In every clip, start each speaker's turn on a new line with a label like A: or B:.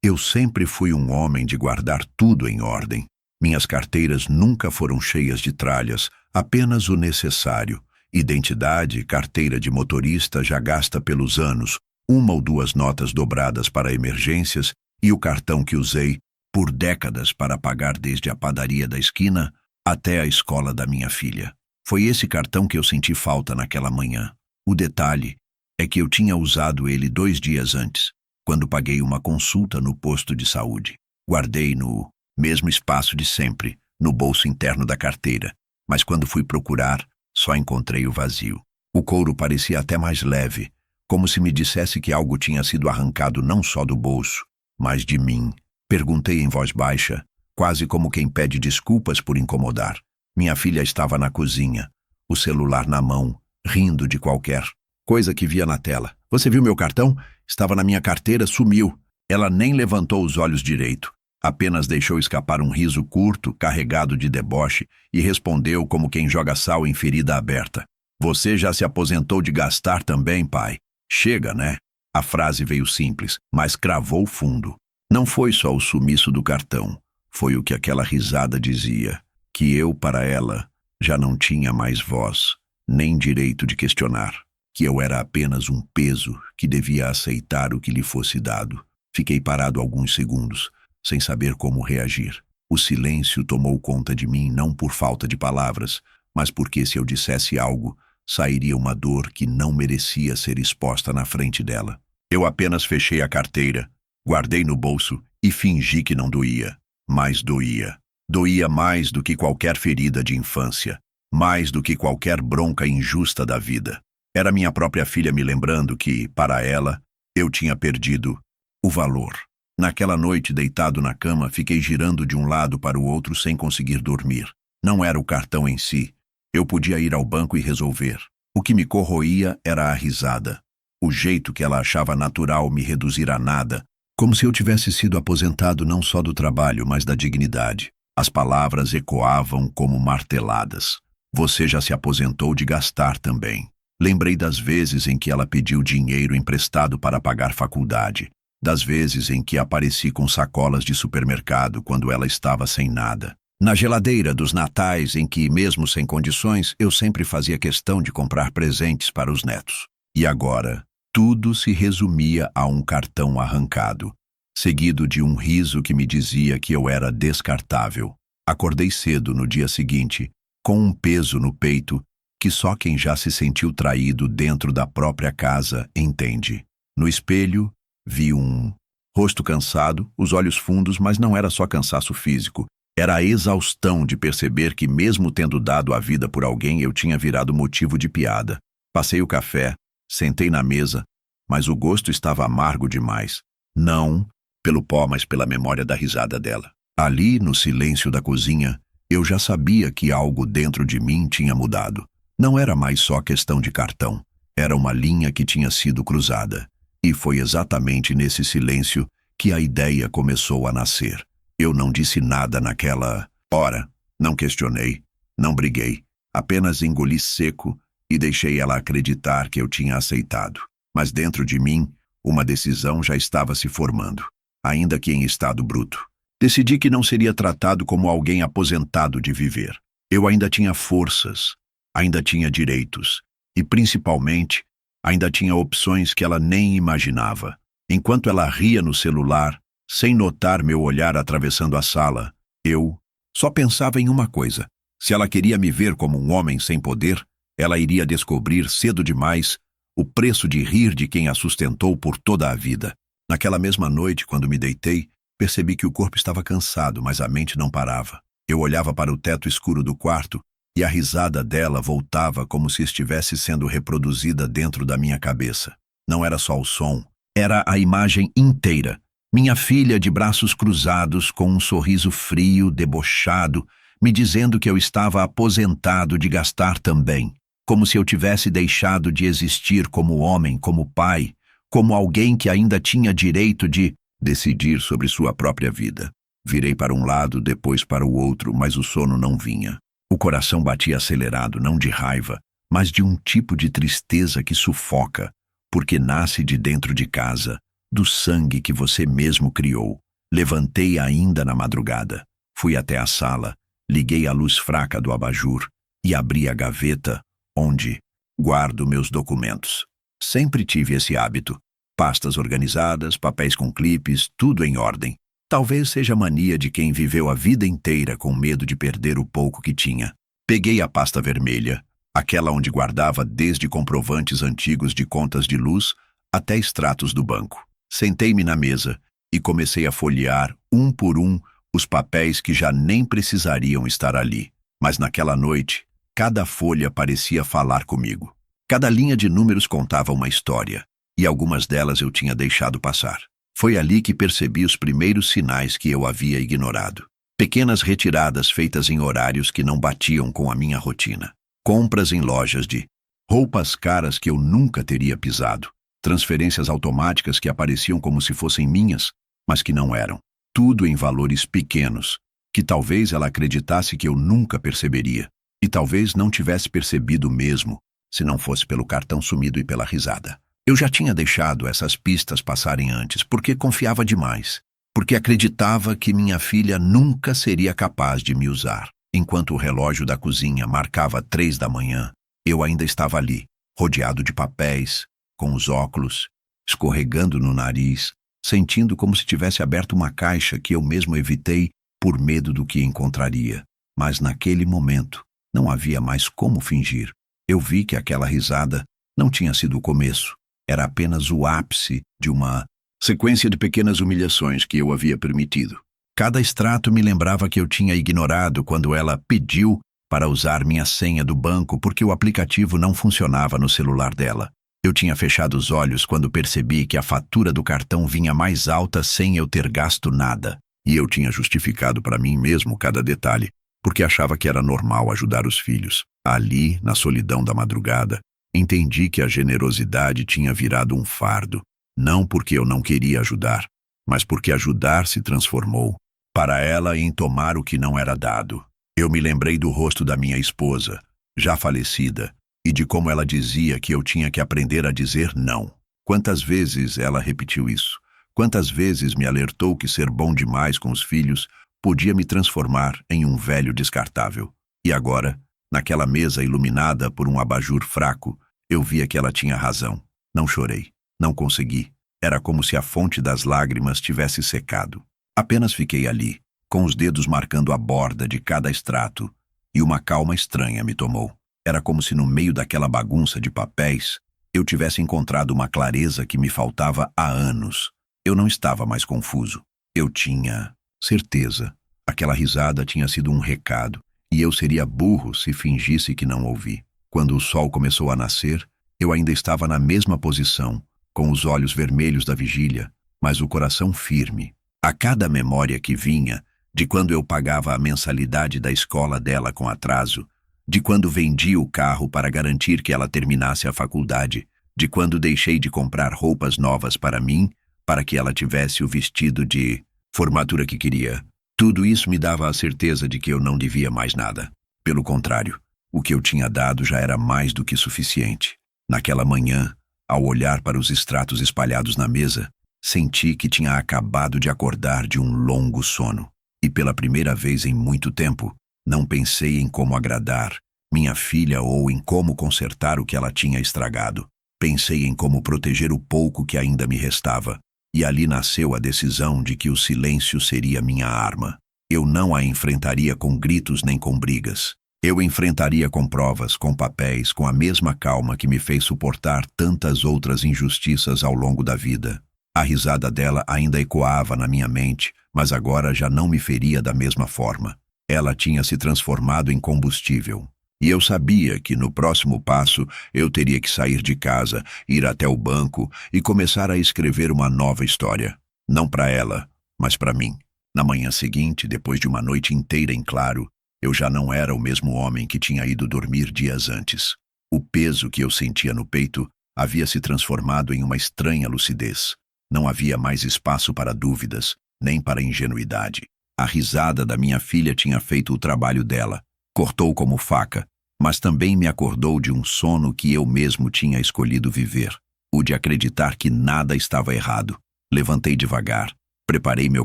A: Eu sempre fui um homem de guardar tudo em ordem. Minhas carteiras nunca foram cheias de tralhas, apenas o necessário. Identidade, carteira de motorista já gasta pelos anos, uma ou duas notas dobradas para emergências e o cartão que usei por décadas para pagar desde a padaria da esquina até a escola da minha filha. Foi esse cartão que eu senti falta naquela manhã. O detalhe é que eu tinha usado ele 2 dias antes, quando paguei uma consulta no posto de saúde. Guardei no mesmo espaço de sempre, no bolso interno da carteira, mas quando fui procurar, só encontrei o vazio. O couro parecia até mais leve, como se me dissesse que algo tinha sido arrancado não só do bolso, mas de mim. Perguntei em voz baixa, quase como quem pede desculpas por incomodar. Minha filha estava na cozinha, o celular na mão, rindo de qualquer coisa que via na tela. "Você viu meu cartão? Estava na minha carteira, sumiu." Ela nem levantou os olhos direito. Apenas deixou escapar um riso curto, carregado de deboche, e respondeu como quem joga sal em ferida aberta. "Você já se aposentou de gastar também, pai? Chega, né?" A frase veio simples, mas cravou fundo. Não foi só o sumiço do cartão, foi o que aquela risada dizia, que eu, para ela, já não tinha mais voz, nem direito de questionar, que eu era apenas um peso que devia aceitar o que lhe fosse dado. Fiquei parado alguns segundos, sem saber como reagir. O silêncio tomou conta de mim não por falta de palavras, mas porque se eu dissesse algo, sairia uma dor que não merecia ser exposta na frente dela. Eu apenas fechei a carteira, guardei no bolso e fingi que não doía. Mas doía. Doía mais do que qualquer ferida de infância, mais do que qualquer bronca injusta da vida. Era minha própria filha me lembrando que, para ela, eu tinha perdido o valor. Naquela noite, deitado na cama, fiquei girando de um lado para o outro sem conseguir dormir. Não era o cartão em si. Eu podia ir ao banco e resolver. O que me corroía era a risada. O jeito que ela achava natural me reduzir a nada, como se eu tivesse sido aposentado não só do trabalho, mas da dignidade. As palavras ecoavam como marteladas. "Você já se aposentou de gastar também." Lembrei das vezes em que ela pediu dinheiro emprestado para pagar faculdade, das vezes em que apareci com sacolas de supermercado quando ela estava sem nada. Na geladeira dos natais em que, mesmo sem condições, eu sempre fazia questão de comprar presentes para os netos. E agora, tudo se resumia a um cartão arrancado, seguido de um riso que me dizia que eu era descartável. Acordei cedo no dia seguinte, com um peso no peito que só quem já se sentiu traído dentro da própria casa entende. No espelho, vi um rosto cansado, os olhos fundos, mas não era só cansaço físico. Era a exaustão de perceber que, mesmo tendo dado a vida por alguém, eu tinha virado motivo de piada. Passei o café, sentei na mesa, mas o gosto estava amargo demais. Não pelo pó, mas pela memória da risada dela. Ali, no silêncio da cozinha, eu já sabia que algo dentro de mim tinha mudado. Não era mais só questão de cartão. Era uma linha que tinha sido cruzada. E foi exatamente nesse silêncio que a ideia começou a nascer. Eu não disse nada naquela hora. Não questionei, não briguei. Apenas engoli seco e deixei ela acreditar que eu tinha aceitado. Mas dentro de mim, uma decisão já estava se formando, ainda que em estado bruto. Decidi que não seria tratado como alguém aposentado de viver. Eu ainda tinha forças, ainda tinha direitos e, principalmente, ainda tinha opções que ela nem imaginava. Enquanto ela ria no celular, sem notar meu olhar atravessando a sala, eu só pensava em uma coisa. Se ela queria me ver como um homem sem poder, ela iria descobrir cedo demais o preço de rir de quem a sustentou por toda a vida. Naquela mesma noite, quando me deitei, percebi que o corpo estava cansado, mas a mente não parava. Eu olhava para o teto escuro do quarto e a risada dela voltava como se estivesse sendo reproduzida dentro da minha cabeça. Não era só o som, era a imagem inteira. Minha filha de braços cruzados, com um sorriso frio, debochado, me dizendo que eu estava aposentado de gastar também, como se eu tivesse deixado de existir como homem, como pai, como alguém que ainda tinha direito de decidir sobre sua própria vida. Virei para um lado, depois para o outro, mas o sono não vinha. O coração batia acelerado, não de raiva, mas de um tipo de tristeza que sufoca, porque nasce de dentro de casa, do sangue que você mesmo criou. Levantei ainda na madrugada. Fui até a sala, liguei a luz fraca do abajur e abri a gaveta onde guardo meus documentos. Sempre tive esse hábito. Pastas organizadas, papéis com clipes, tudo em ordem. Talvez seja mania de quem viveu a vida inteira com medo de perder o pouco que tinha. Peguei a pasta vermelha, aquela onde guardava desde comprovantes antigos de contas de luz até extratos do banco. Sentei-me na mesa e comecei a folhear, um por um, os papéis que já nem precisariam estar ali. Mas naquela noite, cada folha parecia falar comigo. Cada linha de números contava uma história, e algumas delas eu tinha deixado passar. Foi ali que percebi os primeiros sinais que eu havia ignorado. Pequenas retiradas feitas em horários que não batiam com a minha rotina. Compras em lojas de roupas caras que eu nunca teria pisado. Transferências automáticas que apareciam como se fossem minhas, mas que não eram. Tudo em valores pequenos, que talvez ela acreditasse que eu nunca perceberia. E talvez não tivesse percebido mesmo, se não fosse pelo cartão sumido e pela risada. Eu já tinha deixado essas pistas passarem antes, porque confiava demais. Porque acreditava que minha filha nunca seria capaz de me usar. Enquanto o relógio da cozinha marcava 3 da manhã, eu ainda estava ali, rodeado de papéis, com os óculos, escorregando no nariz, sentindo como se tivesse aberto uma caixa que eu mesmo evitei por medo do que encontraria. Mas naquele momento, não havia mais como fingir. Eu vi que aquela risada não tinha sido o começo. Era apenas o ápice de uma sequência de pequenas humilhações que eu havia permitido. Cada extrato me lembrava que eu tinha ignorado quando ela pediu para usar minha senha do banco porque o aplicativo não funcionava no celular dela. Eu tinha fechado os olhos quando percebi que a fatura do cartão vinha mais alta sem eu ter gasto nada. E eu tinha justificado para mim mesmo cada detalhe, porque achava que era normal ajudar os filhos. Ali, na solidão da madrugada, entendi que a generosidade tinha virado um fardo, não porque eu não queria ajudar, mas porque ajudar se transformou, para ela, em tomar o que não era dado. Eu me lembrei do rosto da minha esposa, já falecida, e de como ela dizia que eu tinha que aprender a dizer não. Quantas vezes ela repetiu isso? Quantas vezes me alertou que ser bom demais com os filhos podia me transformar em um velho descartável? E agora, naquela mesa iluminada por um abajur fraco, eu via que ela tinha razão. Não chorei. Não consegui. Era como se a fonte das lágrimas tivesse secado. Apenas fiquei ali, com os dedos marcando a borda de cada extrato, e uma calma estranha me tomou. Era como se no meio daquela bagunça de papéis, eu tivesse encontrado uma clareza que me faltava há anos. Eu não estava mais confuso. Eu tinha certeza. Aquela risada tinha sido um recado, e eu seria burro se fingisse que não ouvi. Quando o sol começou a nascer, eu ainda estava na mesma posição, com os olhos vermelhos da vigília, mas o coração firme. A cada memória que vinha, de quando eu pagava a mensalidade da escola dela com atraso, de quando vendi o carro para garantir que ela terminasse a faculdade, de quando deixei de comprar roupas novas para mim, para que ela tivesse o vestido de formatura que queria. Tudo isso me dava a certeza de que eu não devia mais nada. Pelo contrário, o que eu tinha dado já era mais do que suficiente. Naquela manhã, ao olhar para os extratos espalhados na mesa, senti que tinha acabado de acordar de um longo sono. E pela primeira vez em muito tempo, não pensei em como agradar minha filha ou em como consertar o que ela tinha estragado. Pensei em como proteger o pouco que ainda me restava. E ali nasceu a decisão de que o silêncio seria minha arma. Eu não a enfrentaria com gritos nem com brigas. Eu enfrentaria com provas, com papéis, com a mesma calma que me fez suportar tantas outras injustiças ao longo da vida. A risada dela ainda ecoava na minha mente, mas agora já não me feria da mesma forma. Ela tinha se transformado em combustível. E eu sabia que no próximo passo eu teria que sair de casa, ir até o banco e começar a escrever uma nova história. Não para ela, mas para mim. Na manhã seguinte, depois de uma noite inteira em claro, eu já não era o mesmo homem que tinha ido dormir dias antes. O peso que eu sentia no peito havia se transformado em uma estranha lucidez. Não havia mais espaço para dúvidas, nem para ingenuidade. A risada da minha filha tinha feito o trabalho dela. Cortou como faca, mas também me acordou de um sono que eu mesmo tinha escolhido viver, o de acreditar que nada estava errado. Levantei devagar, preparei meu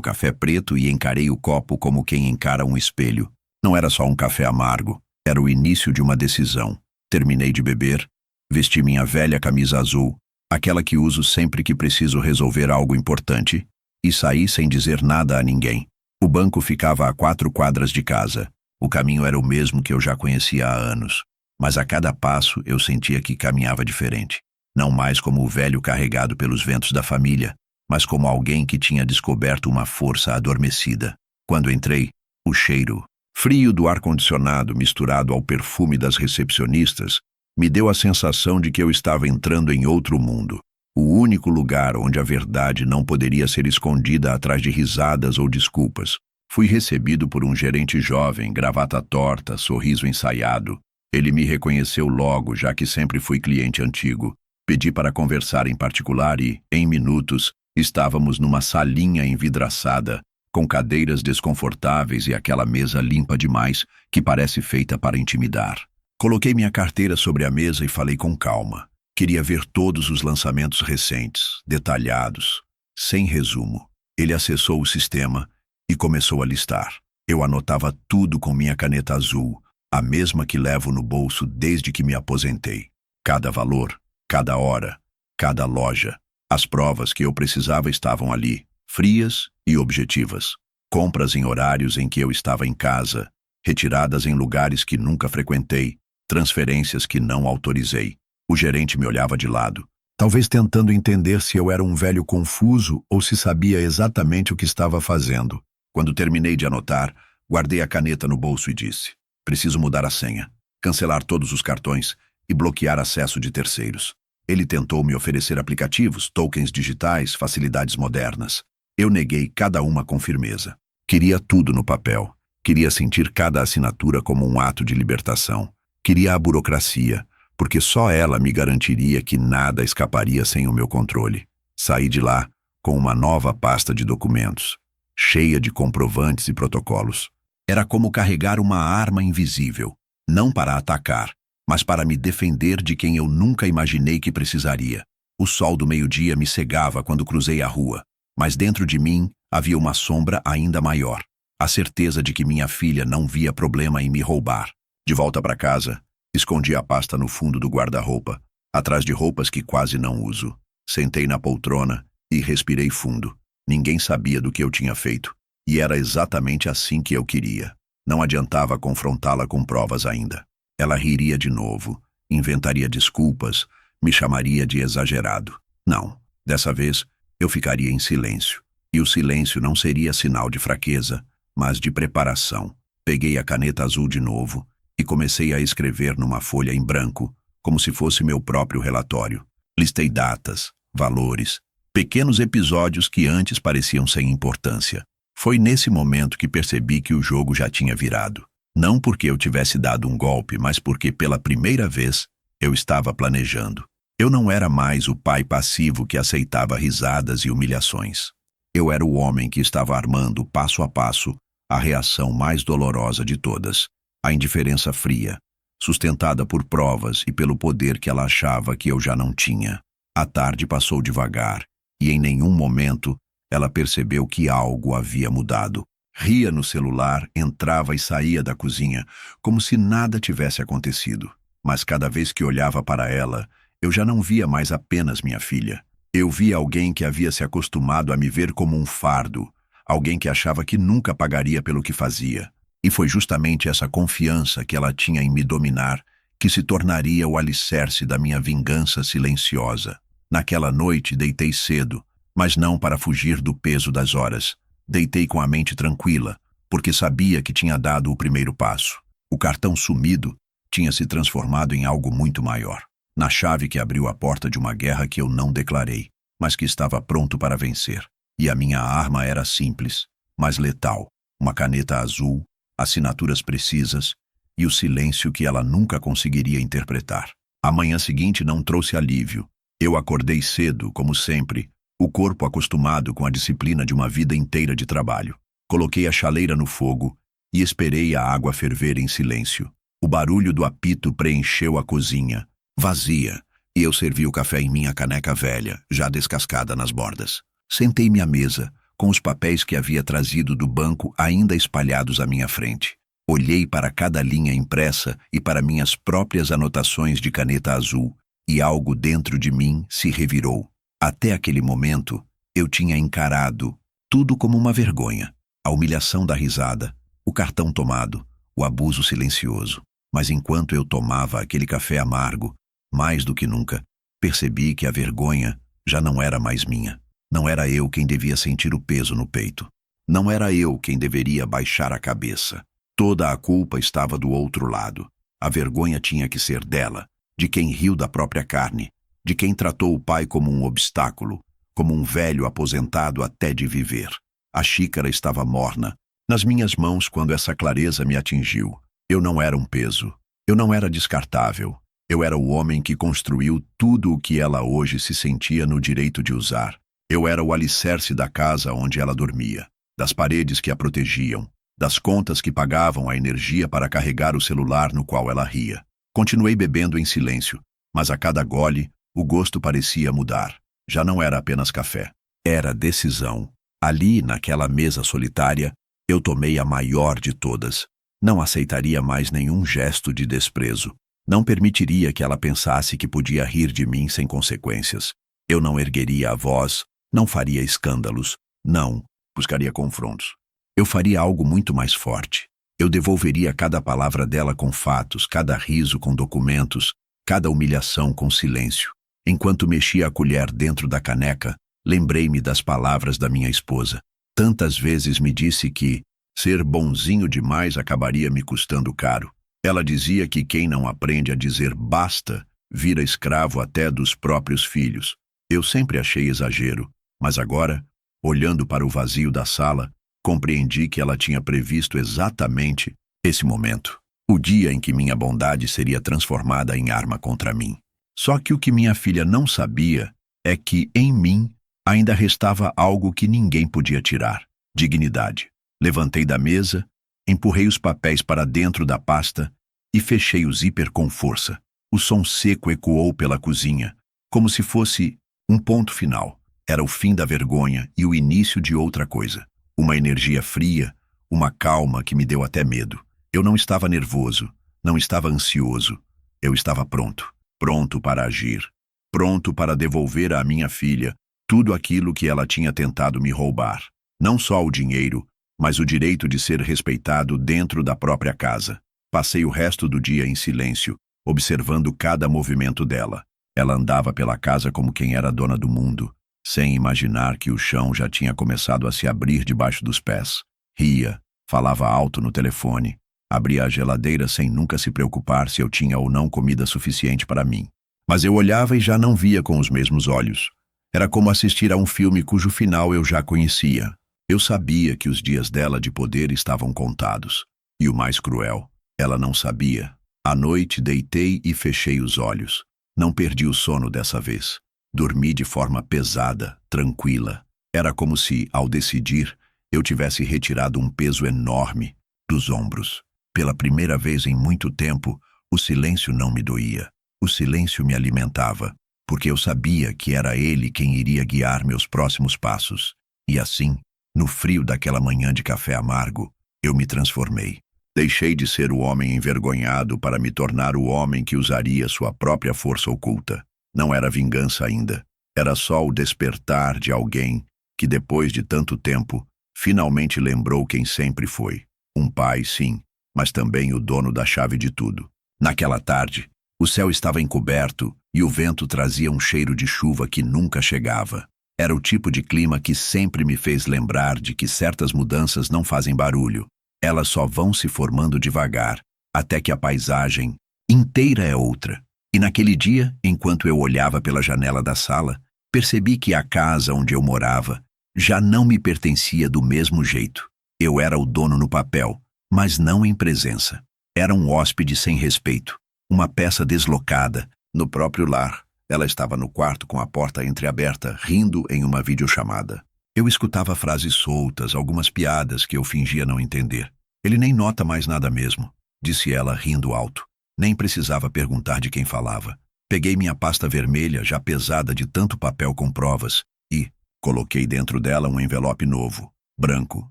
A: café preto e encarei o copo como quem encara um espelho. Não era só um café amargo, era o início de uma decisão. Terminei de beber, vesti minha velha camisa azul, aquela que uso sempre que preciso resolver algo importante, e saí sem dizer nada a ninguém. O banco ficava a 4 quadras de casa. O caminho era o mesmo que eu já conhecia há anos, mas a cada passo eu sentia que caminhava diferente. Não mais como o velho carregado pelos ventos da família, mas como alguém que tinha descoberto uma força adormecida. Quando entrei, o cheiro frio do ar-condicionado misturado ao perfume das recepcionistas me deu a sensação de que eu estava entrando em outro mundo. O único lugar onde a verdade não poderia ser escondida atrás de risadas ou desculpas. Fui recebido por um gerente jovem, gravata torta, sorriso ensaiado. Ele me reconheceu logo, já que sempre fui cliente antigo. Pedi para conversar em particular e, em minutos, estávamos numa salinha envidraçada, com cadeiras desconfortáveis e aquela mesa limpa demais que parece feita para intimidar. Coloquei minha carteira sobre a mesa e falei com calma. Queria ver todos os lançamentos recentes, detalhados, sem resumo. Ele acessou o sistema e começou a listar. Eu anotava tudo com minha caneta azul, a mesma que levo no bolso desde que me aposentei. Cada valor, cada hora, cada loja. As provas que eu precisava estavam ali, frias e objetivas. Compras em horários em que eu estava em casa, retiradas em lugares que nunca frequentei, transferências que não autorizei. O gerente me olhava de lado, talvez tentando entender se eu era um velho confuso ou se sabia exatamente o que estava fazendo. Quando terminei de anotar, guardei a caneta no bolso e disse: preciso mudar a senha, cancelar todos os cartões e bloquear acesso de terceiros. Ele tentou me oferecer aplicativos, tokens digitais, facilidades modernas. Eu neguei cada uma com firmeza. Queria tudo no papel. Queria sentir cada assinatura como um ato de libertação. Queria a burocracia, porque só ela me garantiria que nada escaparia sem o meu controle. Saí de lá com uma nova pasta de documentos, cheia de comprovantes e protocolos. Era como carregar uma arma invisível, não para atacar, mas para me defender de quem eu nunca imaginei que precisaria. O sol do meio-dia me cegava quando cruzei a rua, mas dentro de mim havia uma sombra ainda maior, a certeza de que minha filha não via problema em me roubar. De volta para casa, escondi a pasta no fundo do guarda-roupa, atrás de roupas que quase não uso. Sentei na poltrona e respirei fundo. Ninguém sabia do que eu tinha feito, e era exatamente assim que eu queria. Não adiantava confrontá-la com provas ainda. Ela riria de novo, inventaria desculpas, me chamaria de exagerado. Não, dessa vez eu ficaria em silêncio. E o silêncio não seria sinal de fraqueza, mas de preparação. Peguei a caneta azul de novo e comecei a escrever numa folha em branco, como se fosse meu próprio relatório. Listei datas, valores, pequenos episódios que antes pareciam sem importância. Foi nesse momento que percebi que o jogo já tinha virado. Não porque eu tivesse dado um golpe, mas porque pela primeira vez eu estava planejando. Eu não era mais o pai passivo que aceitava risadas e humilhações. Eu era o homem que estava armando, passo a passo, a reação mais dolorosa de todas, a indiferença fria, sustentada por provas e pelo poder que ela achava que eu já não tinha. A tarde passou devagar, e em nenhum momento ela percebeu que algo havia mudado. Ria no celular, entrava e saía da cozinha, como se nada tivesse acontecido. Mas cada vez que olhava para ela, eu já não via mais apenas minha filha. Eu via alguém que havia se acostumado a me ver como um fardo, alguém que achava que nunca pagaria pelo que fazia. E foi justamente essa confiança que ela tinha em me dominar que se tornaria o alicerce da minha vingança silenciosa. Naquela noite deitei cedo, mas não para fugir do peso das horas. Deitei com a mente tranquila, porque sabia que tinha dado o primeiro passo. O cartão sumido tinha se transformado em algo muito maior, na chave que abriu a porta de uma guerra que eu não declarei, mas que estava pronto para vencer. E a minha arma era simples, mas letal. Uma caneta azul, assinaturas precisas e o silêncio que ela nunca conseguiria interpretar. A manhã seguinte não trouxe alívio. Eu acordei cedo, como sempre, o corpo acostumado com a disciplina de uma vida inteira de trabalho. Coloquei a chaleira no fogo e esperei a água ferver em silêncio. O barulho do apito preencheu a cozinha, vazia, e eu servi o café em minha caneca velha, já descascada nas bordas. Sentei-me à mesa, com os papéis que havia trazido do banco ainda espalhados à minha frente. Olhei para cada linha impressa e para minhas próprias anotações de caneta azul, e algo dentro de mim se revirou. Até aquele momento, eu tinha encarado tudo como uma vergonha. A humilhação da risada, o cartão tomado, o abuso silencioso. Mas enquanto eu tomava aquele café amargo, mais do que nunca, percebi que a vergonha já não era mais minha. Não era eu quem devia sentir o peso no peito. Não era eu quem deveria baixar a cabeça. Toda a culpa estava do outro lado. A vergonha tinha que ser dela, de quem riu da própria carne, de quem tratou o pai como um obstáculo, como um velho aposentado até de viver. A xícara estava morna nas minhas mãos quando essa clareza me atingiu. Eu não era um peso. Eu não era descartável. Eu era o homem que construiu tudo o que ela hoje se sentia no direito de usar. Eu era o alicerce da casa onde ela dormia, das paredes que a protegiam, das contas que pagavam a energia para carregar o celular no qual ela ria. Continuei bebendo em silêncio, mas a cada gole, o gosto parecia mudar. Já não era apenas café. Era decisão. Ali, naquela mesa solitária, eu tomei a maior de todas. Não aceitaria mais nenhum gesto de desprezo. Não permitiria que ela pensasse que podia rir de mim sem consequências. Eu não ergueria a voz, não faria escândalos, não buscaria confrontos. Eu faria algo muito mais forte. Eu devolveria cada palavra dela com fatos, cada riso com documentos, cada humilhação com silêncio. Enquanto mexia a colher dentro da caneca, lembrei-me das palavras da minha esposa. Tantas vezes me disse que ser bonzinho demais acabaria me custando caro. Ela dizia que quem não aprende a dizer basta, vira escravo até dos próprios filhos. Eu sempre achei exagero, mas agora, olhando para o vazio da sala, compreendi que ela tinha previsto exatamente esse momento, o dia em que minha bondade seria transformada em arma contra mim. Só que o que minha filha não sabia é que, em mim, ainda restava algo que ninguém podia tirar: dignidade. Levantei da mesa, empurrei os papéis para dentro da pasta e fechei o zíper com força. O som seco ecoou pela cozinha, como se fosse um ponto final. Era o fim da vergonha e o início de outra coisa. Uma energia fria, uma calma que me deu até medo. Eu não estava nervoso, não estava ansioso. Eu estava pronto, pronto para agir, pronto para devolver à minha filha tudo aquilo que ela tinha tentado me roubar. Não só o dinheiro, mas o direito de ser respeitado dentro da própria casa. Passei o resto do dia em silêncio, observando cada movimento dela. Ela andava pela casa como quem era dona do mundo, sem imaginar que o chão já tinha começado a se abrir debaixo dos pés. Ria, falava alto no telefone, abria a geladeira sem nunca se preocupar se eu tinha ou não comida suficiente para mim. Mas eu olhava e já não via com os mesmos olhos. Era como assistir a um filme cujo final eu já conhecia. Eu sabia que os dias dela de poder estavam contados. E o mais cruel, ela não sabia. À noite deitei e fechei os olhos. Não perdi o sono dessa vez. Dormi de forma pesada, tranquila. Era como se, ao decidir, eu tivesse retirado um peso enorme dos ombros. Pela primeira vez em muito tempo, o silêncio não me doía. O silêncio me alimentava, porque eu sabia que era ele quem iria guiar meus próximos passos. E assim, no frio daquela manhã de café amargo, eu me transformei. Deixei de ser o homem envergonhado para me tornar o homem que usaria sua própria força oculta. Não era vingança ainda. Era só o despertar de alguém que, depois de tanto tempo, finalmente lembrou quem sempre foi. Um pai, sim, mas também o dono da chave de tudo. Naquela tarde, o céu estava encoberto e o vento trazia um cheiro de chuva que nunca chegava. Era o tipo de clima que sempre me fez lembrar de que certas mudanças não fazem barulho. Elas só vão se formando devagar, até que a paisagem inteira é outra. E naquele dia, enquanto eu olhava pela janela da sala, percebi que a casa onde eu morava já não me pertencia do mesmo jeito. Eu era o dono no papel, mas não em presença. Era um hóspede sem respeito, uma peça deslocada. No próprio lar, ela estava no quarto com a porta entreaberta, rindo em uma videochamada. Eu escutava frases soltas, algumas piadas que eu fingia não entender. Ele nem nota mais nada mesmo, disse ela rindo alto. Nem precisava perguntar de quem falava. Peguei minha pasta vermelha, já pesada de tanto papel com provas, e, Coloquei dentro dela um envelope novo, branco,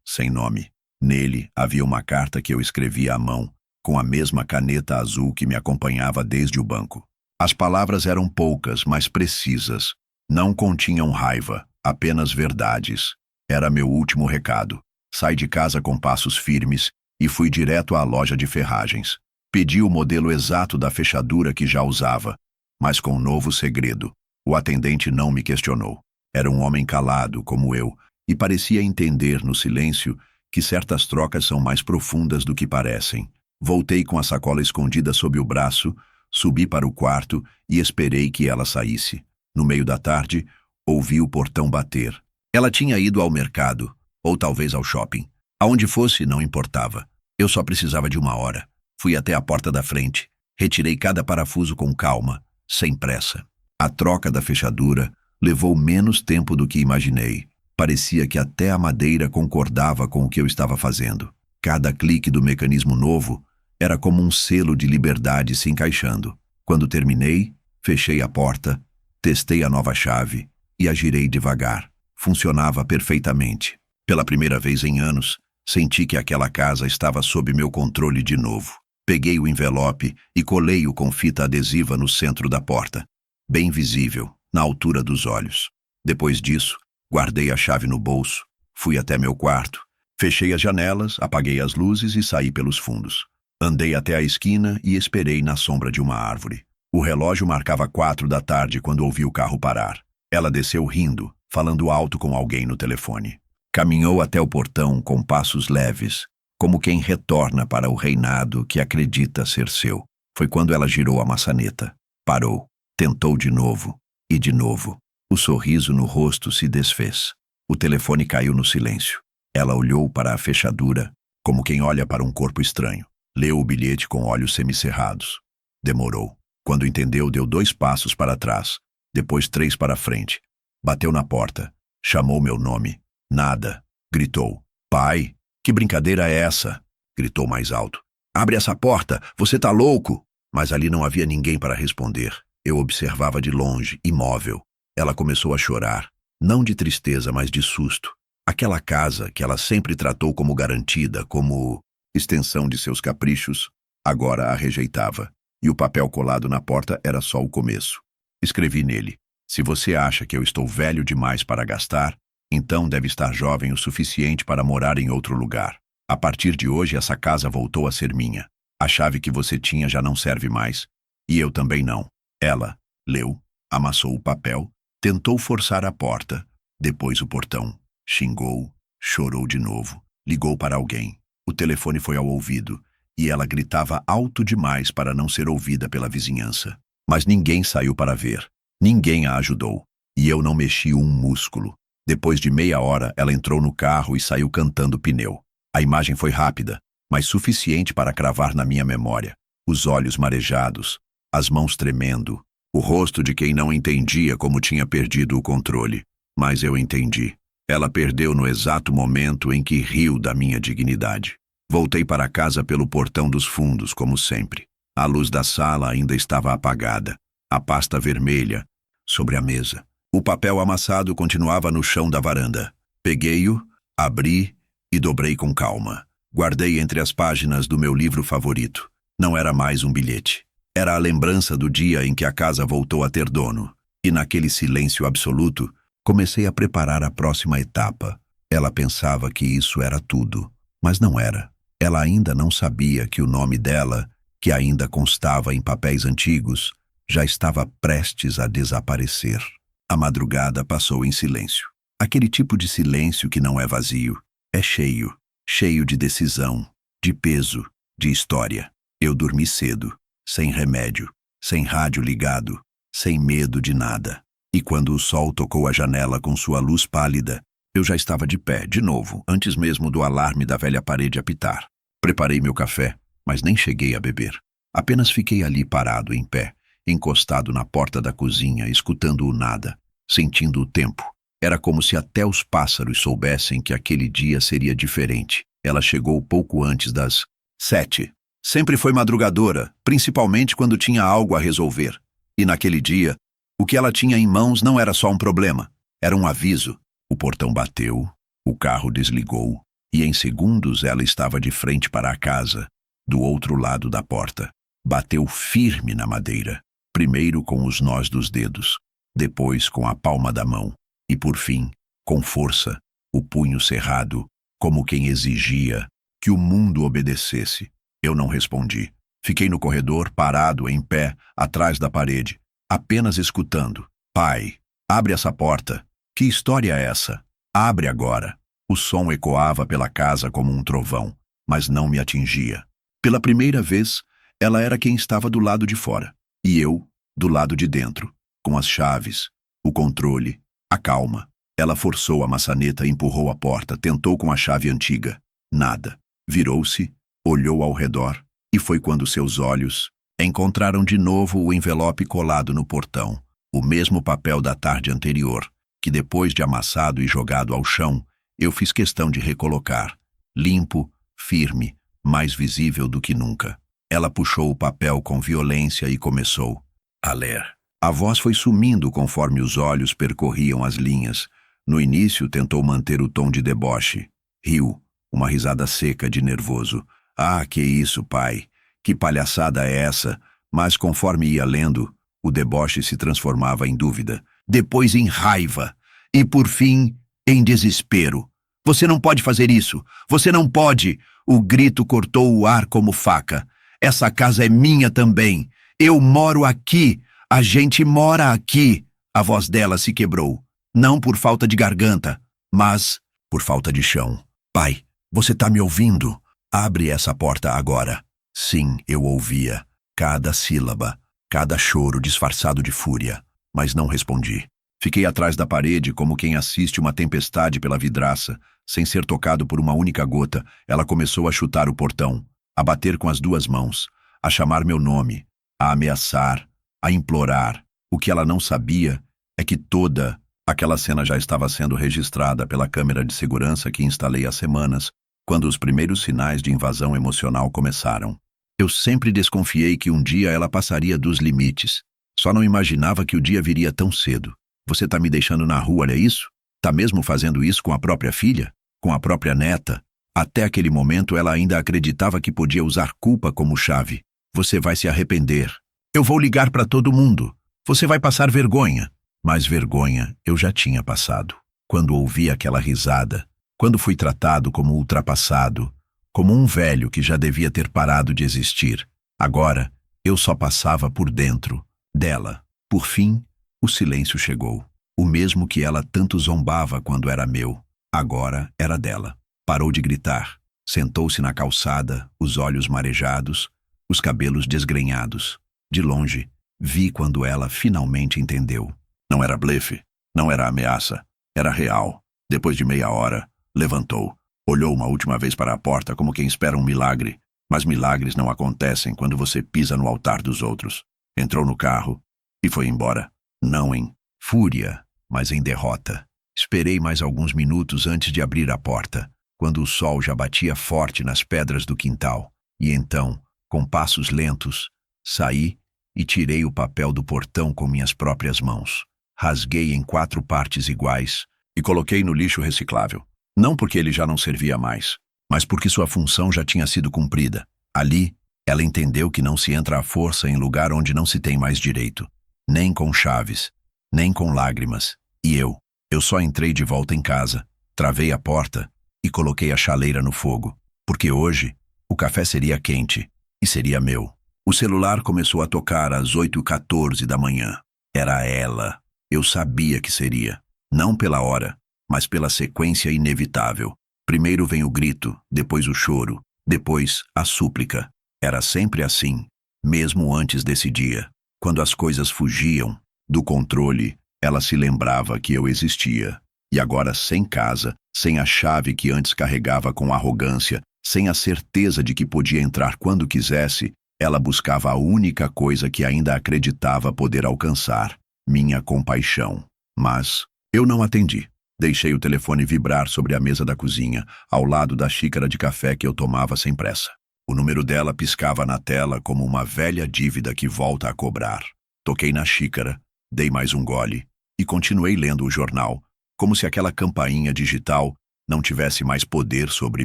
A: sem nome. Nele havia uma carta que eu escrevia à mão, com a mesma caneta azul que me acompanhava desde o banco. As palavras eram poucas, mas precisas. Não continham raiva, apenas verdades. Era meu último recado. Saí de casa com passos firmes e fui direto à loja de ferragens. Pedi o modelo exato da fechadura que já usava, mas com um novo segredo. O atendente não me questionou. Era um homem calado, como eu, e parecia entender no silêncio que certas trocas são mais profundas do que parecem. Voltei com a sacola escondida sob o braço, subi para o quarto e esperei que ela saísse. No meio da tarde, ouvi o portão bater. Ela tinha ido ao mercado, ou talvez ao shopping. Aonde fosse, não importava. Eu só precisava de uma hora. Fui até a porta da frente. Retirei cada parafuso com calma, sem pressa. A troca da fechadura levou menos tempo do que imaginei. Parecia que até a madeira concordava com o que eu estava fazendo. Cada clique do mecanismo novo era como um selo de liberdade se encaixando. Quando terminei, fechei a porta, testei a nova chave e a girei devagar. Funcionava perfeitamente. Pela primeira vez em anos, senti que aquela casa estava sob meu controle de novo. Peguei o envelope e colei-o com fita adesiva no centro da porta, bem visível, na altura dos olhos. Depois disso, guardei a chave no bolso, fui até meu quarto, fechei as janelas, apaguei as luzes e saí pelos fundos. Andei até a esquina e esperei na sombra de uma árvore. O relógio marcava 4 da tarde quando ouvi o carro parar. Ela desceu rindo, falando alto com alguém no telefone. Caminhou até o portão com passos leves, como quem retorna para o reinado que acredita ser seu. Foi quando ela girou a maçaneta. Parou, tentou de novo, e de novo. O sorriso no rosto se desfez. O telefone caiu no silêncio. Ela olhou para a fechadura, como quem olha para um corpo estranho. Leu o bilhete com olhos semicerrados. Demorou. Quando entendeu, deu 2 passos para trás, depois 3 para frente. Bateu na porta. Chamou meu nome. Nada. Gritou. Pai, que brincadeira é essa? Gritou mais alto. Abre essa porta, você tá louco? Mas ali não havia ninguém para responder. Eu observava de longe, imóvel. Ela começou a chorar. Não de tristeza, mas de susto. Aquela casa que ela sempre tratou como garantida, como extensão de seus caprichos, agora a rejeitava. E o papel colado na porta era só o começo. Escrevi nele. Se você acha que eu estou velho demais para gastar, então deve estar jovem o suficiente para morar em outro lugar. A partir de hoje, essa casa voltou a ser minha. A chave que você tinha já não serve mais. E eu também não. Ela leu, amassou o papel, tentou forçar a porta, depois o portão. Xingou, chorou de novo, ligou para alguém. O telefone foi ao ouvido, e ela gritava alto demais para não ser ouvida pela vizinhança. Mas ninguém saiu para ver. Ninguém a ajudou. E eu não mexi um músculo. Depois de meia hora, ela entrou no carro e saiu cantando pneu. A imagem foi rápida, mas suficiente para cravar na minha memória. Os olhos marejados, as mãos tremendo, o rosto de quem não entendia como tinha perdido o controle. Mas eu entendi. Ela perdeu no exato momento em que riu da minha dignidade. Voltei para casa pelo portão dos fundos, como sempre. A luz da sala ainda estava apagada. A pasta vermelha sobre a mesa. O papel amassado continuava no chão da varanda. Peguei-o, abri e dobrei com calma. Guardei entre as páginas do meu livro favorito. Não era mais um bilhete. Era a lembrança do dia em que a casa voltou a ter dono. E naquele silêncio absoluto, comecei a preparar a próxima etapa. Ela pensava que isso era tudo, mas não era. Ela ainda não sabia que o nome dela, que ainda constava em papéis antigos, já estava prestes a desaparecer. A madrugada passou em silêncio. Aquele tipo de silêncio que não é vazio, é cheio, cheio de decisão, de peso, de história. Eu dormi cedo, sem remédio, sem rádio ligado, sem medo de nada. E quando o sol tocou a janela com sua luz pálida, eu já estava de pé, de novo, antes mesmo do alarme da velha parede apitar. Preparei meu café, mas nem cheguei a beber. Apenas fiquei ali parado, em pé, encostado na porta da cozinha, escutando o nada, sentindo o tempo. Era como se até os pássaros soubessem que aquele dia seria diferente. Ela chegou pouco antes das 7. Sempre foi madrugadora, principalmente quando tinha algo a resolver. E naquele dia, o que ela tinha em mãos não era só um problema, era um aviso. O portão bateu, o carro desligou, e em segundos ela estava de frente para a casa, do outro lado da porta. Bateu firme na madeira, primeiro com os nós dos dedos, depois com a palma da mão, e por fim, com força, o punho cerrado, como quem exigia que o mundo obedecesse. Eu não respondi. Fiquei no corredor, parado, em pé, atrás da parede, apenas escutando. Pai, abre essa porta. Que história é essa? Abre agora. O som ecoava pela casa como um trovão, mas não me atingia. Pela primeira vez, ela era quem estava do lado de fora, e eu, do lado de dentro, com as chaves, o controle, a calma. Ela forçou a maçaneta e empurrou a porta, tentou com a chave antiga. Nada. Virou-se, olhou ao redor, e foi quando seus olhos encontraram de novo o envelope colado no portão, o mesmo papel da tarde anterior, que depois de amassado e jogado ao chão, eu fiz questão de recolocar, limpo, firme, mais visível do que nunca. Ela puxou o papel com violência e começou a ler. A voz foi sumindo conforme os olhos percorriam as linhas. No início tentou manter o tom de deboche. Riu, uma risada seca de nervoso. Ah, que isso, pai? Que palhaçada é essa? Mas conforme ia lendo, o deboche se transformava em dúvida, depois em raiva, e por fim, em desespero. Você não pode fazer isso! Você não pode! O grito cortou o ar como faca. Essa casa é minha também. Eu moro aqui. A gente mora aqui. A voz dela se quebrou. Não por falta de garganta, mas por falta de chão. Pai, você tá me ouvindo? Abre essa porta agora. Sim, eu ouvia. Cada sílaba, cada choro disfarçado de fúria. Mas não respondi. Fiquei atrás da parede como quem assiste uma tempestade pela vidraça. Sem ser tocado por uma única gota, ela começou a chutar o portão, a bater com as duas mãos, a chamar meu nome, a ameaçar, a implorar. O que ela não sabia é que toda aquela cena já estava sendo registrada pela câmera de segurança que instalei há semanas, quando os primeiros sinais de invasão emocional começaram. Eu sempre desconfiei que um dia ela passaria dos limites. Só não imaginava que o dia viria tão cedo. Você tá me deixando na rua, é isso? Tá mesmo fazendo isso com a própria filha? Com a própria neta? Até aquele momento ela ainda acreditava que podia usar culpa como chave. Você vai se arrepender. Eu vou ligar para todo mundo. Você vai passar vergonha. Mas vergonha eu já tinha passado. Quando ouvi aquela risada, quando fui tratado como ultrapassado, como um velho que já devia ter parado de existir. Agora, eu só passava por dentro dela. Por fim, o silêncio chegou. O mesmo que ela tanto zombava quando era meu, agora era dela. Parou de gritar. Sentou-se na calçada, os olhos marejados, os cabelos desgrenhados. De longe, vi quando ela finalmente entendeu. Não era blefe, não era ameaça, era real. Depois de meia hora, levantou. Olhou uma última vez para a porta como quem espera um milagre. Mas milagres não acontecem quando você pisa no altar dos outros. Entrou no carro e foi embora. Não em fúria, mas em derrota. Esperei mais alguns minutos antes de abrir a porta, quando o sol já batia forte nas pedras do quintal. E então, com passos lentos, saí e tirei o papel do portão com minhas próprias mãos. Rasguei em 4 partes iguais e coloquei no lixo reciclável. Não porque ele já não servia mais, mas porque sua função já tinha sido cumprida. Ali, ela entendeu que não se entra à força em lugar onde não se tem mais direito. Nem com chaves, nem com lágrimas. E eu só entrei de volta em casa, travei a porta e coloquei a chaleira no fogo, porque hoje o café seria quente e seria meu. O celular começou a tocar às 8h14 da manhã. Era ela. Eu sabia que seria. Não pela hora, mas pela sequência inevitável. Primeiro vem o grito, depois o choro, depois a súplica. Era sempre assim, mesmo antes desse dia. Quando as coisas fugiam do controle, ela se lembrava que eu existia. E agora, sem casa, sem a chave que antes carregava com arrogância, sem a certeza de que podia entrar quando quisesse, ela buscava a única coisa que ainda acreditava poder alcançar: minha compaixão. Mas eu não atendi. Deixei o telefone vibrar sobre a mesa da cozinha, ao lado da xícara de café que eu tomava sem pressa. O número dela piscava na tela como uma velha dívida que volta a cobrar. Toquei na xícara, dei mais um gole e continuei lendo o jornal, como se aquela campainha digital não tivesse mais poder sobre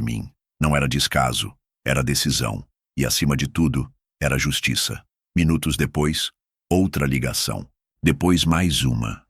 A: mim. Não era descaso, era decisão. E, acima de tudo, era justiça. Minutos depois, outra ligação. Depois mais uma.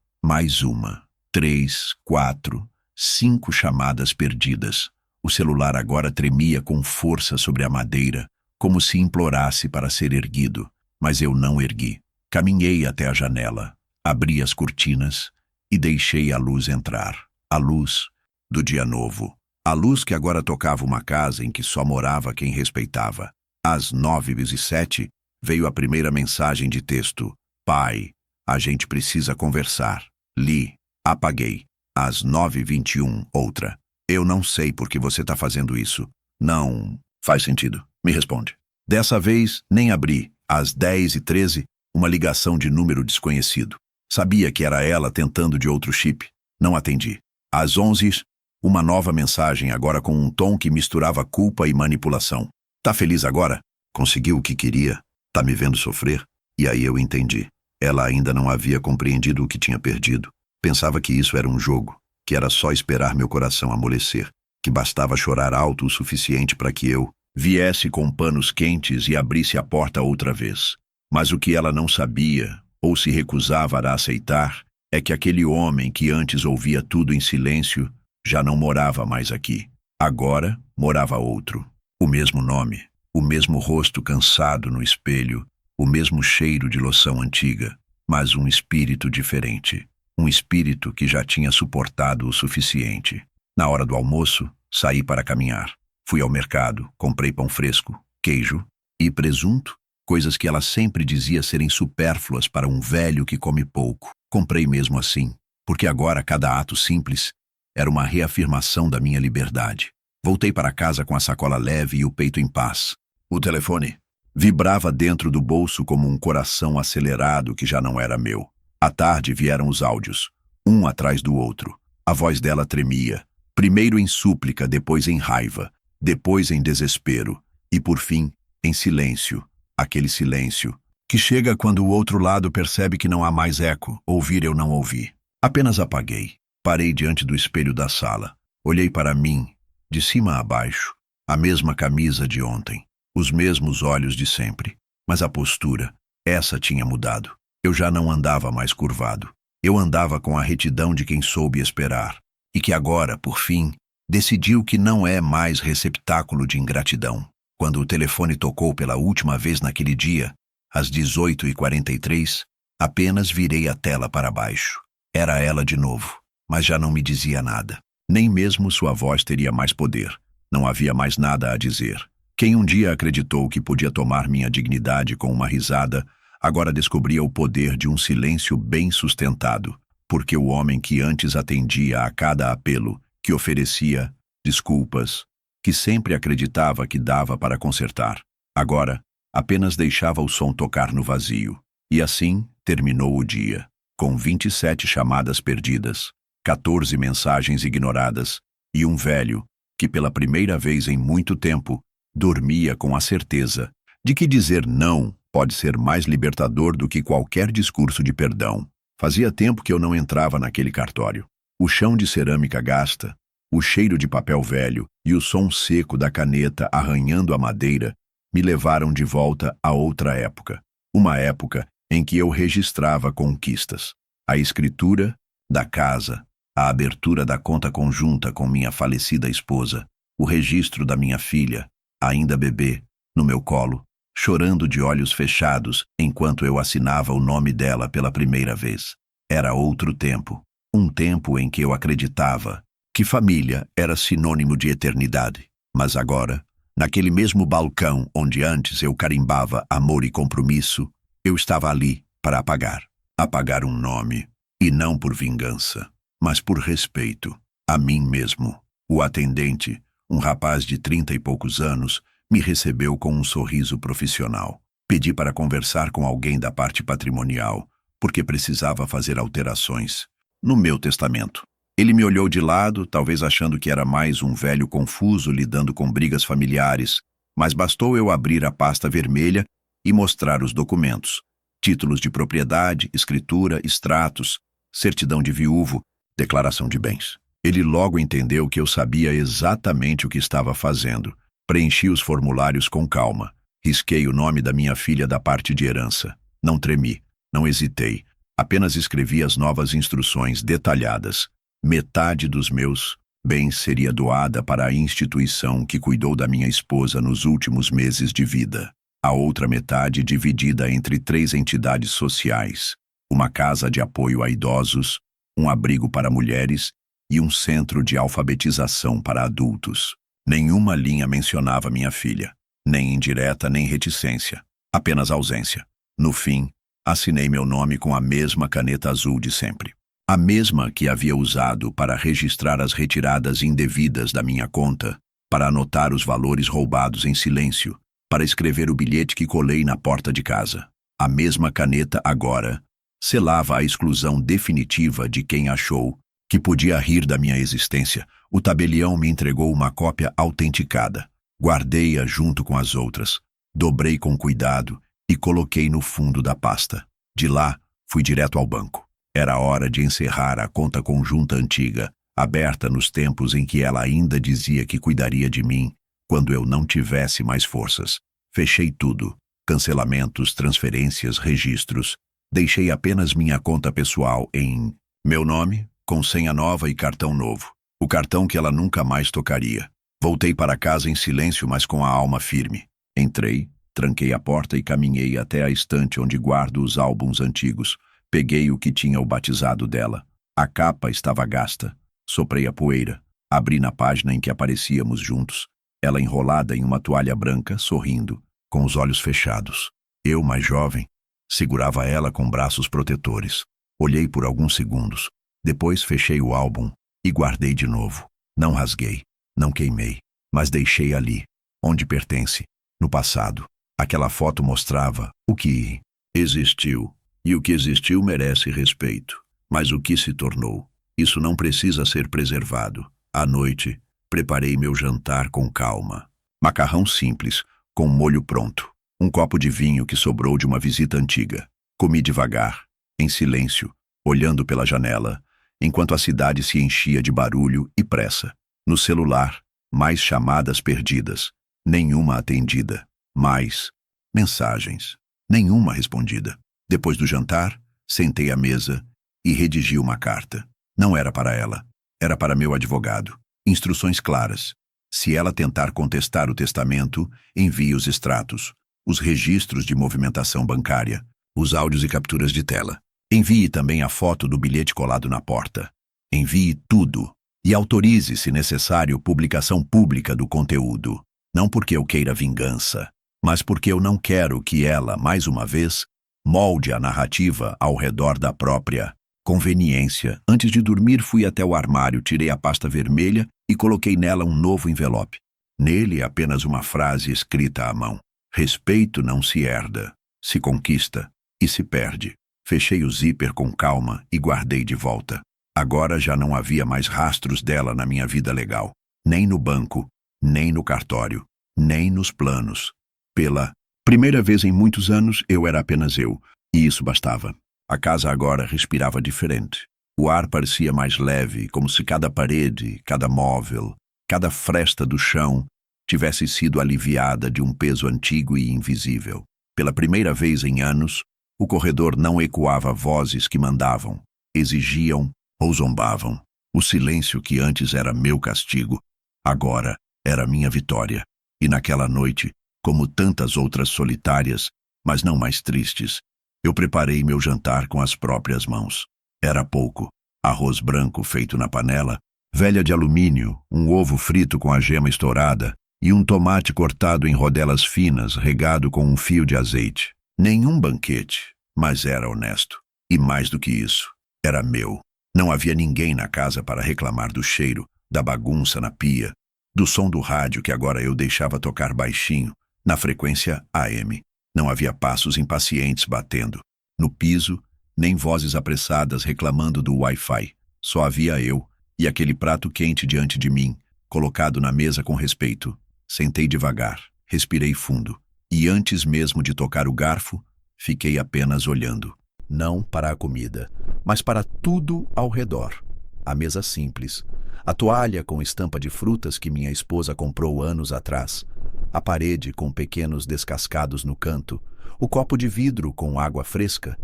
A: 3, 4, 5 chamadas perdidas. O celular agora tremia com força sobre a madeira, como se implorasse para ser erguido. Mas eu não ergui. Caminhei até a janela, abri as cortinas e deixei a luz entrar. A luz do dia novo. A luz que agora tocava uma casa em que só morava quem respeitava. Às 9h07, veio a primeira mensagem de texto. Pai, a gente precisa conversar. Li. Apaguei. Às 9h21, outra. Eu não sei por que você está fazendo isso. Não faz sentido. Me responde. Dessa vez, nem abri. Às 10h13, uma ligação de número desconhecido. Sabia que era ela tentando de outro chip. Não atendi. Às 11h, uma nova mensagem, agora com um tom que misturava culpa e manipulação. Tá feliz agora? Conseguiu o que queria? Tá me vendo sofrer? E aí eu entendi. Ela ainda não havia compreendido o que tinha perdido. Pensava que isso era um jogo, que era só esperar meu coração amolecer, que bastava chorar alto o suficiente para que eu viesse com panos quentes e abrisse a porta outra vez. Mas o que ela não sabia, ou se recusava a aceitar, é que aquele homem que antes ouvia tudo em silêncio já não morava mais aqui. Agora morava outro. O mesmo nome, o mesmo rosto cansado no espelho, o mesmo cheiro de loção antiga, mas um espírito diferente. Um espírito que já tinha suportado o suficiente. Na hora do almoço, saí para caminhar. Fui ao mercado, comprei pão fresco, queijo e presunto, coisas que ela sempre dizia serem supérfluas para um velho que come pouco. Comprei mesmo assim, porque agora cada ato simples era uma reafirmação da minha liberdade. Voltei para casa com a sacola leve e o peito em paz. O telefone vibrava dentro do bolso como um coração acelerado que já não era meu. À tarde vieram os áudios, um atrás do outro. A voz dela tremia, primeiro em súplica, depois em raiva, depois em desespero e, por fim, em silêncio. Aquele silêncio que chega quando o outro lado percebe que não há mais eco. Ouvir eu não ouvi. Apenas apaguei. Parei diante do espelho da sala. Olhei para mim, de cima a baixo. A mesma camisa de ontem, os mesmos olhos de sempre. Mas a postura, essa tinha mudado. Eu já não andava mais curvado. Eu andava com a retidão de quem soube esperar. E que agora, por fim, decidiu que não é mais receptáculo de ingratidão. Quando o telefone tocou pela última vez naquele dia, às 18h43, apenas virei a tela para baixo. Era ela de novo, mas já não me dizia nada. Nem mesmo sua voz teria mais poder. Não havia mais nada a dizer. Quem um dia acreditou que podia tomar minha dignidade com uma risada, agora descobria o poder de um silêncio bem sustentado, porque o homem que antes atendia a cada apelo, que oferecia desculpas, que sempre acreditava que dava para consertar, agora apenas deixava o som tocar no vazio. E assim terminou o dia, com 27 chamadas perdidas, 14 mensagens ignoradas e um velho que pela primeira vez em muito tempo dormia com a certeza de que dizer não pode ser mais libertador do que qualquer discurso de perdão. Fazia tempo que eu não entrava naquele cartório. O chão de cerâmica gasta, o cheiro de papel velho e o som seco da caneta arranhando a madeira me levaram de volta a outra época. Uma época em que eu registrava conquistas. A escritura da casa, a abertura da conta conjunta com minha falecida esposa, o registro da minha filha, ainda bebê, no meu colo, chorando de olhos fechados enquanto eu assinava o nome dela pela primeira vez. Era outro tempo, um tempo em que eu acreditava que família era sinônimo de eternidade. Mas agora, naquele mesmo balcão onde antes eu carimbava amor e compromisso, eu estava ali para apagar. Apagar um nome, e não por vingança, mas por respeito a mim mesmo. O atendente, um rapaz de 30 e poucos anos, me recebeu com um sorriso profissional. Pedi para conversar com alguém da parte patrimonial, porque precisava fazer alterações no meu testamento. Ele me olhou de lado, talvez achando que era mais um velho confuso lidando com brigas familiares, mas bastou eu abrir a pasta vermelha e mostrar os documentos: títulos de propriedade, escritura, extratos, certidão de viúvo declaração de bens. Ele logo entendeu que eu sabia exatamente o que estava fazendo. Preenchi os formulários com calma. Risquei o nome da minha filha da parte de herança. Não tremi, não hesitei. Apenas escrevi as novas instruções detalhadas. Metade dos meus bens seria doada para a instituição que cuidou da minha esposa nos últimos meses de vida. A outra metade dividida entre 3 entidades sociais: uma casa de apoio a idosos, um abrigo para mulheres e um centro de alfabetização para adultos. Nenhuma linha mencionava minha filha, nem indireta nem reticência, apenas ausência. No fim, assinei meu nome com a mesma caneta azul de sempre. A mesma que havia usado para registrar as retiradas indevidas da minha conta, para anotar os valores roubados em silêncio, para escrever o bilhete que colei na porta de casa. A mesma caneta agora selava a exclusão definitiva de quem achou que podia rir da minha existência. O tabelião me entregou uma cópia autenticada. Guardei-a junto com as outras. Dobrei com cuidado e coloquei no fundo da pasta. De lá, fui direto ao banco. Era hora de encerrar a conta conjunta antiga, aberta nos tempos em que ela ainda dizia que cuidaria de mim quando eu não tivesse mais forças. Fechei tudo: cancelamentos, transferências, registros. Deixei apenas minha conta pessoal em meu nome, com senha nova e cartão novo. O cartão que ela nunca mais tocaria. Voltei para casa em silêncio, mas com a alma firme. Entrei, tranquei a porta e caminhei até a estante onde guardo os álbuns antigos. Peguei o que tinha o batizado dela. A capa estava gasta. Soprei a poeira. Abri na página em que aparecíamos juntos. Ela enrolada em uma toalha branca, sorrindo, com os olhos fechados. Eu, mais jovem, segurava ela com braços protetores. Olhei por alguns segundos. Depois fechei o álbum e guardei de novo. Não rasguei, não queimei, mas deixei ali, onde pertence, no passado. Aquela foto mostrava o que existiu, e o que existiu merece respeito. Mas o que se tornou, isso não precisa ser preservado. À noite, preparei meu jantar com calma. Macarrão simples, com molho pronto. Um copo de vinho que sobrou de uma visita antiga. Comi devagar, em silêncio, olhando pela janela, enquanto a cidade se enchia de barulho e pressa. No celular, mais chamadas perdidas, nenhuma atendida. Mais mensagens, nenhuma respondida. Depois do jantar, sentei à mesa e redigi uma carta. Não era para ela, era para meu advogado. Instruções claras. Se ela tentar contestar o testamento, envie os extratos, os registros de movimentação bancária, os áudios e capturas de tela. Envie também a foto do bilhete colado na porta. Envie tudo e autorize, se necessário, publicação pública do conteúdo. Não porque eu queira vingança, mas porque eu não quero que ela, mais uma vez, molde a narrativa ao redor da própria conveniência. Antes de dormir, fui até o armário, tirei a pasta vermelha e coloquei nela um novo envelope. Nele, apenas uma frase escrita à mão. Respeito não se herda, se conquista e se perde. Fechei o zíper com calma e guardei de volta. Agora já não havia mais rastros dela na minha vida legal. Nem no banco, nem no cartório, nem nos planos. Pela primeira vez em muitos anos, eu era apenas eu, e isso bastava. A casa agora respirava diferente. O ar parecia mais leve, como se cada parede, cada móvel, cada fresta do chão tivesse sido aliviada de um peso antigo e invisível. Pela primeira vez em anos, o corredor não ecoava vozes que mandavam, exigiam ou zombavam. O silêncio que antes era meu castigo, agora era minha vitória. E naquela noite, como tantas outras solitárias, mas não mais tristes, eu preparei meu jantar com as próprias mãos. Era pouco: arroz branco feito na panela, velha de alumínio, um ovo frito com a gema estourada e um tomate cortado em rodelas finas, regado com um fio de azeite. Nenhum banquete, mas era honesto. E mais do que isso, era meu. Não havia ninguém na casa para reclamar do cheiro, da bagunça na pia, do som do rádio que agora eu deixava tocar baixinho, na frequência AM. Não havia passos impacientes batendo no piso, nem vozes apressadas reclamando do Wi-Fi. Só havia eu e aquele prato quente diante de mim, colocado na mesa com respeito. Sentei devagar, respirei fundo, e antes mesmo de tocar o garfo, fiquei apenas olhando. Não para a comida, mas para tudo ao redor. a mesa simples, a toalha com estampa de frutas que minha esposa comprou anos atrás, a parede com pequenos descascados no canto, o copo de vidro com água fresca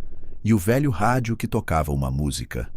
A: e o velho rádio que tocava uma música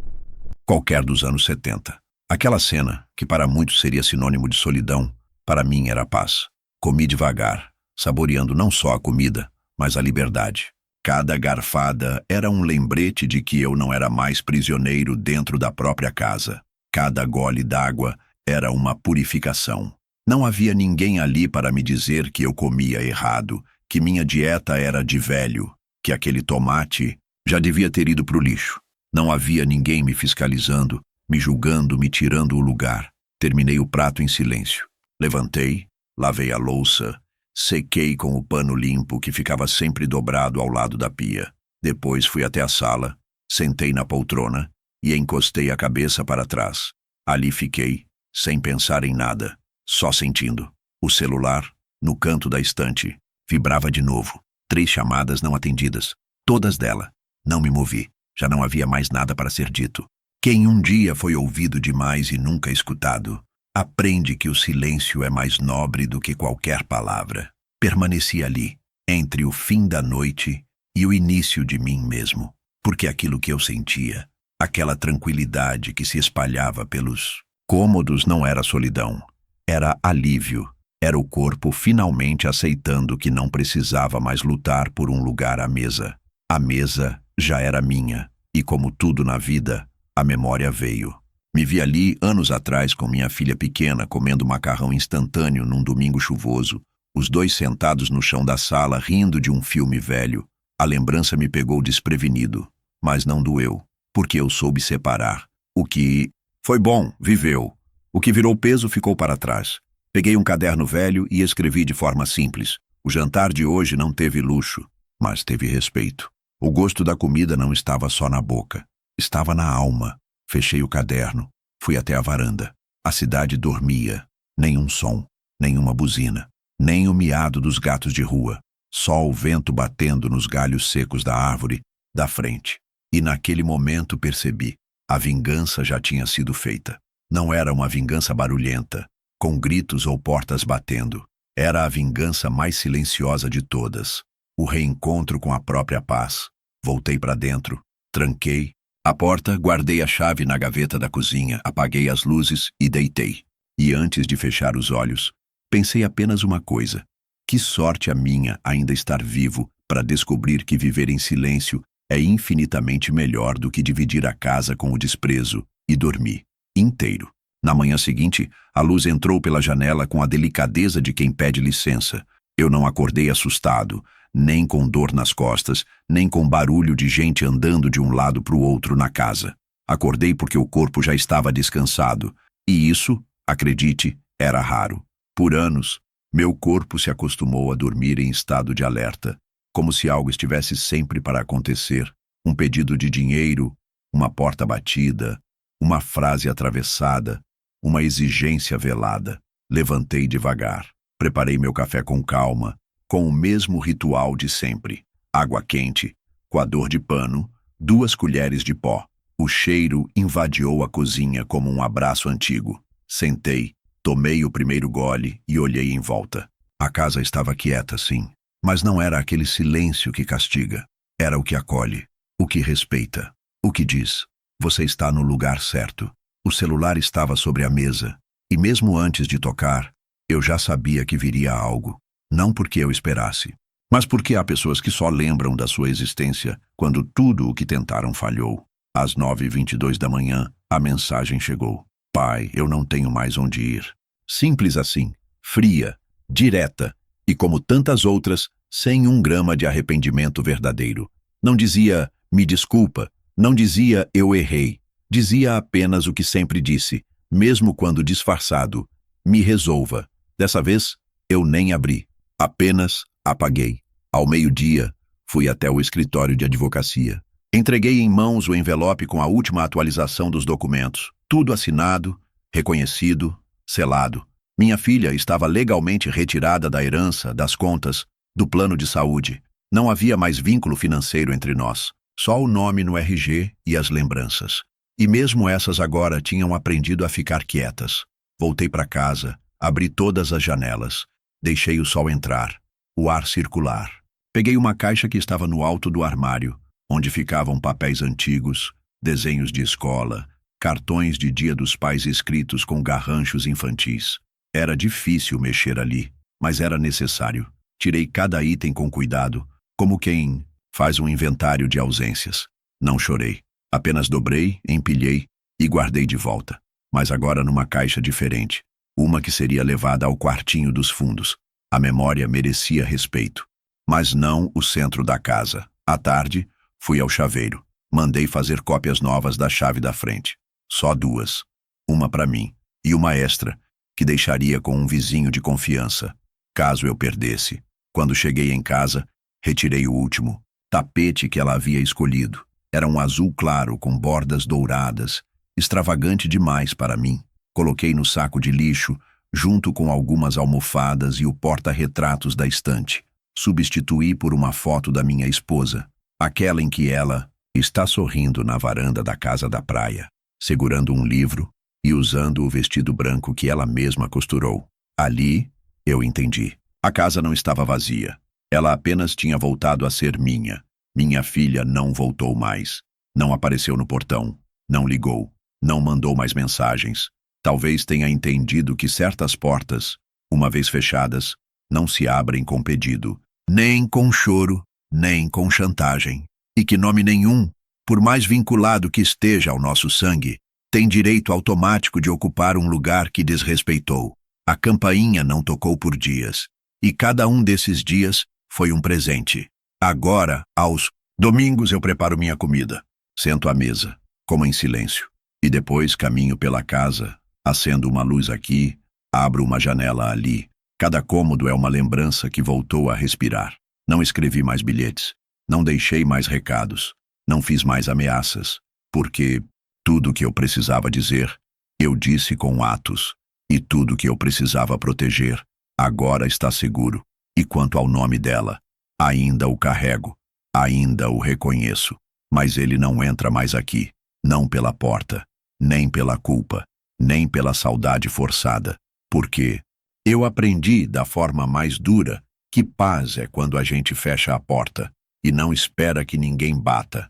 A: qualquer dos anos 70. Aquela cena, que para muitos seria sinônimo de solidão, para mim era paz. Comi devagar, saboreando não só a comida, mas a liberdade. Cada garfada era um lembrete de que eu não era mais prisioneiro dentro da própria casa. Cada gole d'água era uma purificação. Não havia ninguém ali para me dizer que eu comia errado, que minha dieta era de velho, que aquele tomate já devia ter ido para o lixo. Não havia ninguém me fiscalizando, me julgando, me tirando o lugar. Terminei o prato em silêncio. Levantei, lavei a louça, sequei com o pano limpo que ficava sempre dobrado ao lado da pia. Depois fui até a sala, sentei na poltrona e encostei a cabeça para trás. Ali fiquei, sem pensar em nada, só sentindo. O celular, no canto da estante, vibrava de novo. 3 chamadas não atendidas, todas dela. Não me movi. Já não havia mais nada para ser dito. Quem um dia foi ouvido demais e nunca escutado, aprende que o silêncio é mais nobre do que qualquer palavra. Permaneci ali, entre o fim da noite e o início de mim mesmo, porque aquilo que eu sentia, aquela tranquilidade que se espalhava pelos cômodos não era solidão, era alívio, era o corpo finalmente aceitando que não precisava mais lutar por um lugar à mesa. A mesa já era minha, e como tudo na vida, a memória veio. Me vi ali anos atrás com minha filha pequena comendo macarrão instantâneo num domingo chuvoso, os dois sentados no chão da sala rindo de um filme velho. A lembrança me pegou desprevenido, mas não doeu, porque eu soube separar. O que foi bom, viveu. O que virou peso ficou para trás. Peguei um caderno velho e escrevi de forma simples. O jantar de hoje não teve luxo, mas teve respeito. O gosto da comida não estava só na boca, estava na alma. Fechei o caderno, fui até a varanda. A cidade dormia. Nenhum som, nenhuma buzina, nem o miado dos gatos de rua. Só o vento batendo nos galhos secos da árvore da frente. E naquele momento percebi, a vingança já tinha sido feita. Não era uma vingança barulhenta, com gritos ou portas batendo. Era a vingança mais silenciosa de todas. O reencontro com a própria paz. Voltei para dentro, tranquei a porta, guardei a chave na gaveta da cozinha, apaguei as luzes e deitei. E antes de fechar os olhos, pensei apenas uma coisa. Que sorte a minha ainda estar vivo para descobrir que viver em silêncio é infinitamente melhor do que dividir a casa com o desprezo e dormir inteiro. Na manhã seguinte, a luz entrou pela janela com a delicadeza de quem pede licença. Eu não acordei assustado, nem com dor nas costas, nem com barulho de gente andando de um lado para o outro na casa. Acordei porque o corpo já estava descansado, e isso, acredite, era raro. Por anos, meu corpo se acostumou a dormir em estado de alerta, como se algo estivesse sempre para acontecer. Um pedido de dinheiro, uma porta batida, uma frase atravessada, uma exigência velada. Levantei devagar, preparei meu café com calma, com o mesmo ritual de sempre. Água quente, coador de pano, 2 colheres de pó. O cheiro invadiu a cozinha como um abraço antigo. Sentei, tomei o primeiro gole e olhei em volta. A casa estava quieta, sim, mas não era aquele silêncio que castiga. Era o que acolhe, o que respeita, o que diz: você está no lugar certo. O celular estava sobre a mesa, e mesmo antes de tocar, eu já sabia que viria algo. Não porque eu esperasse, mas porque há pessoas que só lembram da sua existência quando tudo o que tentaram falhou. Às 9h22 da manhã, a mensagem chegou. Pai, eu não tenho mais onde ir. Simples assim, fria, direta, e como tantas outras, sem 1 grama de arrependimento verdadeiro. Não dizia, me desculpa, não dizia, eu errei. Dizia apenas o que sempre disse, mesmo quando disfarçado, me resolva. Dessa vez, eu nem abri. Apenas apaguei. Ao meio-dia, fui até o escritório de advocacia. Entreguei em mãos o envelope com a última atualização dos documentos. Tudo assinado, reconhecido, selado. Minha filha estava legalmente retirada da herança, das contas, do plano de saúde. Não havia mais vínculo financeiro entre nós. Só o nome no RG e as lembranças. E mesmo essas agora tinham aprendido a ficar quietas. Voltei para casa, abri todas as janelas, deixei o sol entrar, o ar circular. Peguei uma caixa que estava no alto do armário, onde ficavam papéis antigos, desenhos de escola, cartões de Dia dos Pais escritos com garranchos infantis. Era difícil mexer ali, mas era necessário. Tirei cada item com cuidado, como quem faz um inventário de ausências. Não chorei. Apenas dobrei, empilhei e guardei de volta. Mas agora numa caixa diferente. Uma que seria levada ao quartinho dos fundos. A memória merecia respeito. Mas não o centro da casa. À tarde, fui ao chaveiro. Mandei fazer cópias novas da chave da frente. Só 2. Uma para mim e uma extra, que deixaria com um vizinho de confiança, caso eu perdesse. Quando cheguei em casa, retirei o último tapete que ela havia escolhido. Era um azul claro com bordas douradas, extravagante demais para mim. Coloquei no saco de lixo, junto com algumas almofadas e o porta-retratos da estante. Substituí por uma foto da minha esposa, aquela em que ela está sorrindo na varanda da casa da praia, segurando um livro e usando o vestido branco que ela mesma costurou. Ali, eu entendi. A casa não estava vazia. Ela apenas tinha voltado a ser minha. Minha filha não voltou mais. Não apareceu no portão. Não ligou. Não mandou mais mensagens. Talvez tenha entendido que certas portas, uma vez fechadas, não se abrem com pedido, nem com choro, nem com chantagem. E que nome nenhum, por mais vinculado que esteja ao nosso sangue, tem direito automático de ocupar um lugar que desrespeitou. A campainha não tocou por dias. E cada um desses dias foi um presente. Agora, aos domingos, eu preparo minha comida. Sento à mesa, como em silêncio. E depois caminho pela casa, acendo uma luz aqui, abro uma janela ali. Cada cômodo é uma lembrança que voltou a respirar. Não escrevi mais bilhetes. Não deixei mais recados. Não fiz mais ameaças. Porque tudo que eu precisava dizer, eu disse com atos. E tudo que eu precisava proteger, agora está seguro. E quanto ao nome dela, ainda o carrego, ainda o reconheço, mas ele não entra mais aqui, não pela porta, nem pela culpa, nem pela saudade forçada, porque eu aprendi da forma mais dura que paz é quando a gente fecha a porta e não espera que ninguém bata.